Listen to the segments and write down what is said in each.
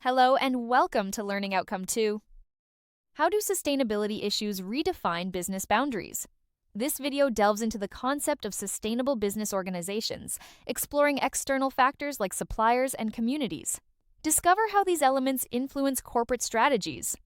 Hello and welcome to Learning Outcome 2. How do sustainability issues redefine business boundaries? This video delves into the concept of sustainable business organizations, exploring external factors like suppliers and communities. Discover how these elements influence corporate strategies.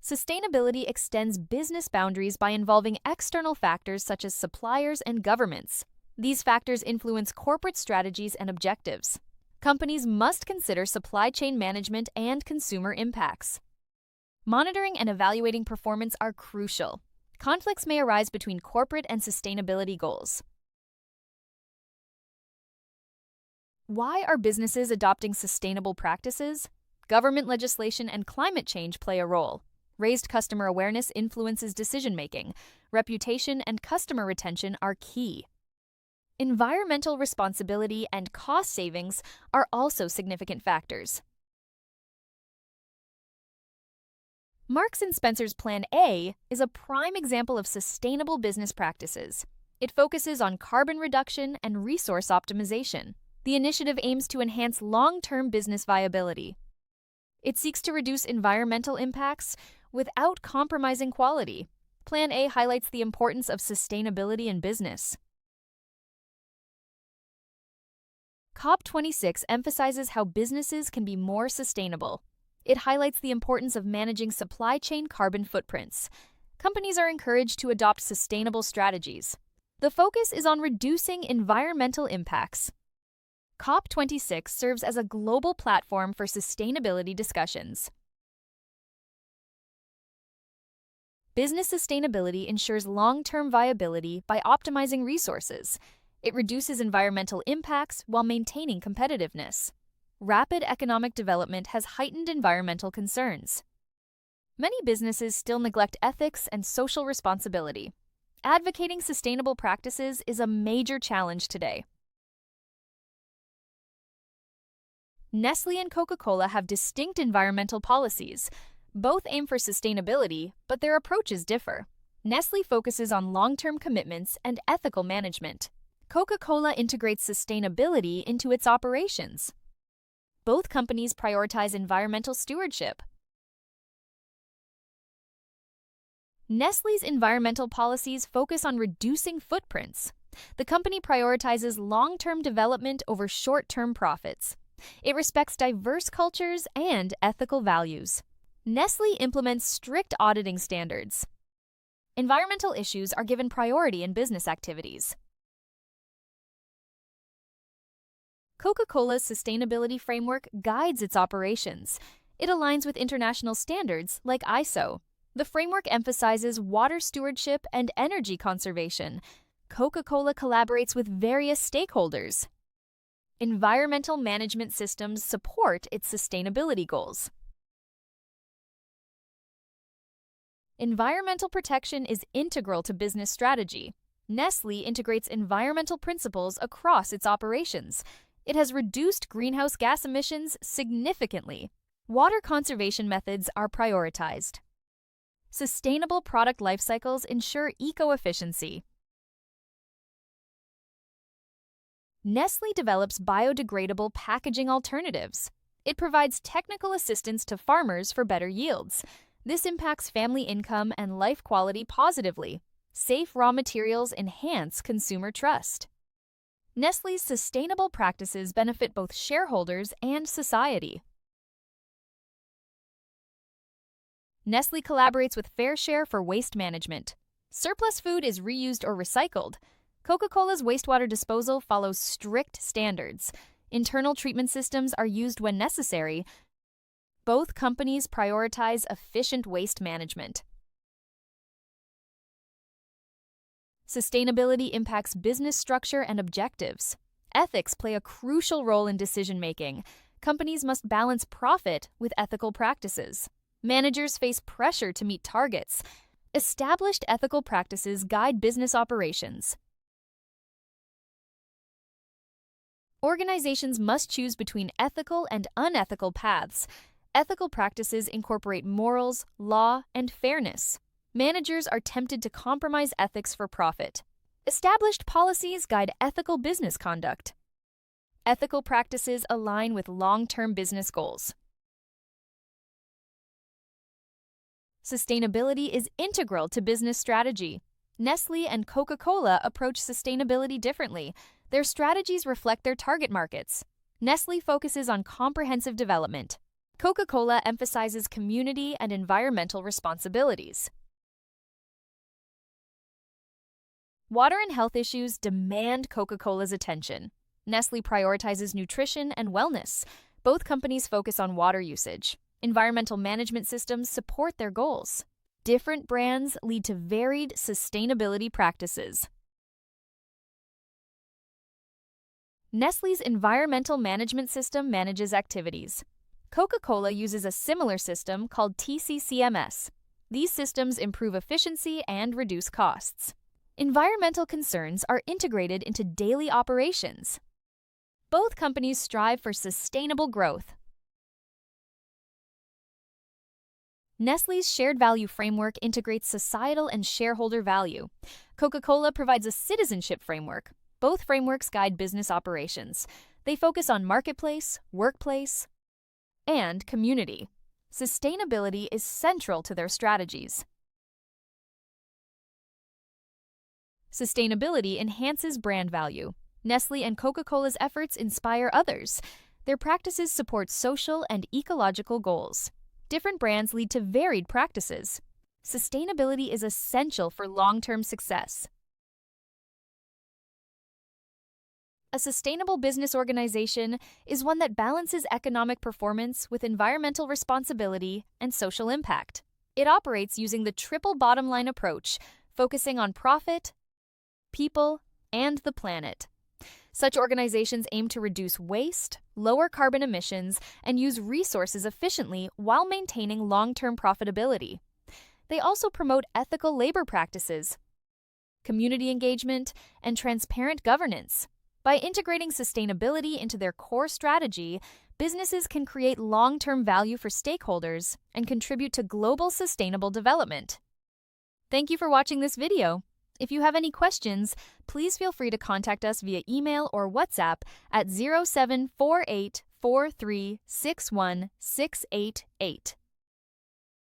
Sustainability extends business boundaries by involving external factors such as suppliers and governments. These factors influence corporate strategies and objectives. Companies must consider supply chain management and consumer impacts. Monitoring and evaluating performance are crucial. Conflicts may arise between corporate and sustainability goals. Why are businesses adopting sustainable practices? Government legislation and climate change play a role. Raised customer awareness influences decision-making. Reputation and customer retention are key. Environmental responsibility and cost savings are also significant factors. Marks & Spencer's Plan A is a prime example of sustainable business practices. It focuses on carbon reduction and resource optimization. The initiative aims to enhance long-term business viability. It seeks to reduce environmental impacts without compromising quality. Plan A highlights the importance of sustainability in business. COP26 emphasizes how businesses can be more sustainable. It highlights the importance of managing supply chain carbon footprints. Companies are encouraged to adopt sustainable strategies. The focus is on reducing environmental impacts. COP26 serves as a global platform for sustainability discussions. Business sustainability ensures long-term viability by optimizing resources. It reduces environmental impacts while maintaining competitiveness. Rapid economic development has heightened environmental concerns. Many businesses still neglect ethics and social responsibility. Advocating sustainable practices is a major challenge today. Nestle and Coca-Cola have distinct environmental policies. Both aim for sustainability, but their approaches differ. Nestle focuses on long-term commitments and ethical management. Coca-Cola integrates sustainability into its operations. Both companies prioritize environmental stewardship. Nestle's environmental policies focus on reducing footprints. The company prioritizes long-term development over short-term profits. It respects diverse cultures and ethical values. Nestle implements strict auditing standards. Environmental issues are given priority in business activities. Coca-Cola's sustainability framework guides its operations. It aligns with international standards like ISO. The framework emphasizes water stewardship and energy conservation. Coca-Cola collaborates with various stakeholders. Environmental management systems support its sustainability goals. Environmental protection is integral to business strategy. Nestle integrates environmental principles across its operations. It has reduced greenhouse gas emissions significantly. Water conservation methods are prioritized. Sustainable product life cycles ensure eco-efficiency. Nestle develops biodegradable packaging alternatives. It provides technical assistance to farmers for better yields. This impacts family income and life quality positively. Safe raw materials enhance consumer trust. Nestle's sustainable practices benefit both shareholders and society. Nestle collaborates with FairShare for waste management. Surplus food is reused or recycled. Coca-Cola's wastewater disposal follows strict standards. Internal treatment systems are used when necessary. Both companies prioritize efficient waste management. Sustainability impacts business structure and objectives. Ethics play a crucial role in decision-making. Companies must balance profit with ethical practices. Managers face pressure to meet targets. Established ethical practices guide business operations. Organizations must choose between ethical and unethical paths. Ethical practices incorporate morals, law, and fairness. Managers are tempted to compromise ethics for profit. Established policies guide ethical business conduct. Ethical practices align with long-term business goals. Sustainability is integral to business strategy. Nestle and Coca-Cola approach sustainability differently. Their strategies reflect their target markets. Nestle focuses on comprehensive development. Coca-Cola emphasizes community and environmental responsibilities. Water and health issues demand Coca-Cola's attention. Nestle prioritizes nutrition and wellness. Both companies focus on water usage. Environmental management systems support their goals. Different brands lead to varied sustainability practices. Nestle's environmental management system manages activities. Coca-Cola uses a similar system called TCCMS. These systems improve efficiency and reduce costs. Environmental concerns are integrated into daily operations. Both companies strive for sustainable growth. Nestle's shared value framework integrates societal and shareholder value. Coca-Cola provides a citizenship framework. Both frameworks guide business operations. They focus on marketplace, workplace, and community. Sustainability is central to their strategies. Sustainability enhances brand value. Nestle and Coca-Cola's efforts inspire others. Their practices support social and ecological goals. Different brands lead to varied practices. Sustainability is essential for long-term success. A sustainable business organization is one that balances economic performance with environmental responsibility and social impact. It operates using the triple bottom line approach, focusing on profit, people, and the planet. Such organizations aim to reduce waste, lower carbon emissions, and use resources efficiently while maintaining long-term profitability. They also promote ethical labor practices, community engagement, and transparent governance. By integrating sustainability into their core strategy, businesses can create long-term value for stakeholders and contribute to global sustainable development. Thank you for watching this video. If you have any questions, please feel free to contact us via email or WhatsApp at 0748 4361 688.